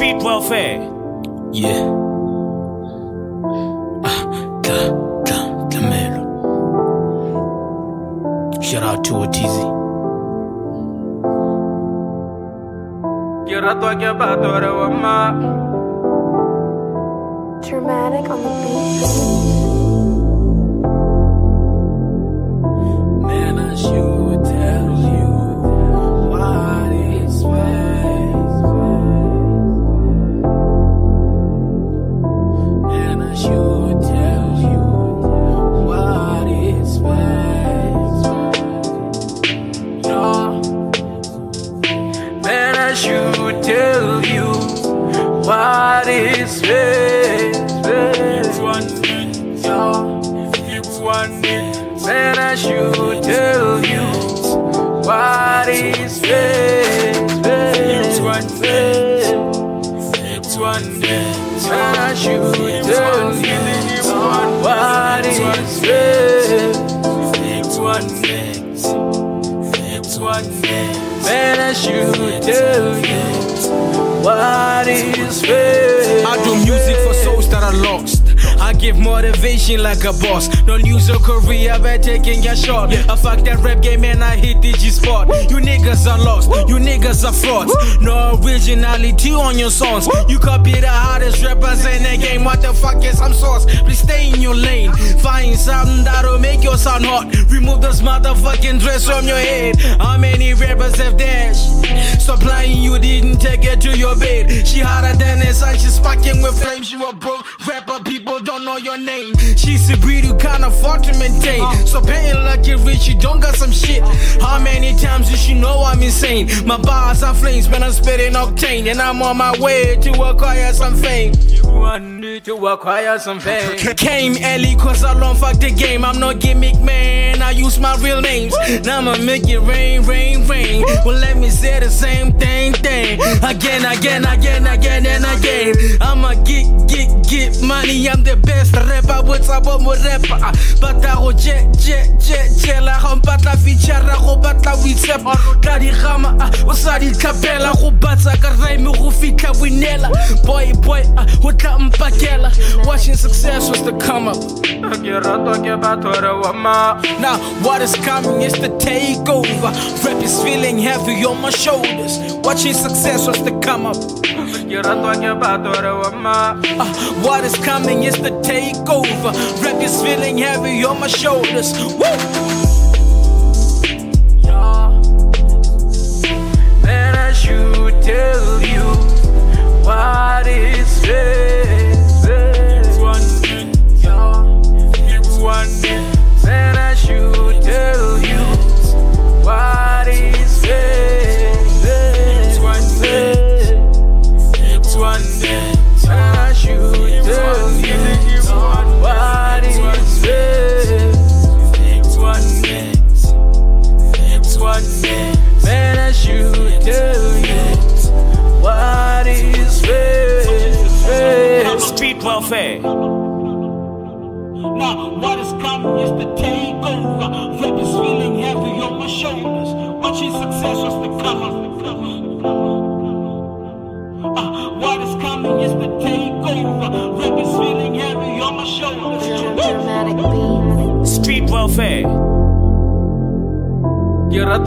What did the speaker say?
Street welfare. Yeah. Tlamelo. Shout out to Otizi. Dramatic on the beat. Man, I should tell you what is fake. Man, I should tell you what is fake. Yeah. Man, I should tell you what is fake. It's one thing, yeah. It's one thing. Man, I should tell you what is fake. It's one thing. It's one thing. Man, I should tell you what is fake. It's one thing. It's one thing. Man, I should tell you what is fake. I do music for souls that are lost. I give motivation like a boss. Don't use your career by taking your shot. I fuck that rap game and I hit DG spot. You niggas are lost, you niggas are frauds. No originality on your songs. You copy the hardest rappers in the game. What the fuck is some sauce? Please stay in your lane. Find something that'll make your sound hot. Remove this motherfucking dress from your head. How many rappers have dashed? Stop lying, you didn't take it to your bed. She hotter than the sun, she's fucking with flames. You a broke rapper, people don't know your name. She's a breed you can't afford to maintain. So paying like you're rich, you don't got some shit. How many times does she know I'm insane? My bars are flames, man, I'm spitting octane. And I'm on my way to acquire some fame. You want me to acquire some fame. Came early cause I don't fuck the game. I'm no gimmick man, I use my real names. Now I'ma make it rain, rain, rain. Well, let me say the same thing. Again, again, again, again, and again. I'ma get money, I'm the best rapper. What's up with my rapper? But I go jet, la rompata fichara, robata witsep. Daddy Rama, Osadi Capella, Robata Carreme, Rufita Winella. Boy, what up, Pakela? Watching success was the come up. Now, what is coming is the takeover. Rap is feeling heavy on my shoulders. Watching success was the come up. What is coming is the takeover. Rap is feeling heavy on my shoulders. Woo! Man, I should tell you what is fake. It's one thing, yeah. It's one thing. Man, I should tell you what is fake. It's one thing. It's one thing. Man, I should tell you what is fake. It's one thing. It's one thing. Man, I should tell you what is fake. Street welfare. Now, what is coming is the takeover. Rap is feeling heavy on my shoulders. Watching success was the cover. What is coming is the takeover. Rap is feeling heavy on my shoulders. Dramatic beat. Street welfare. You're a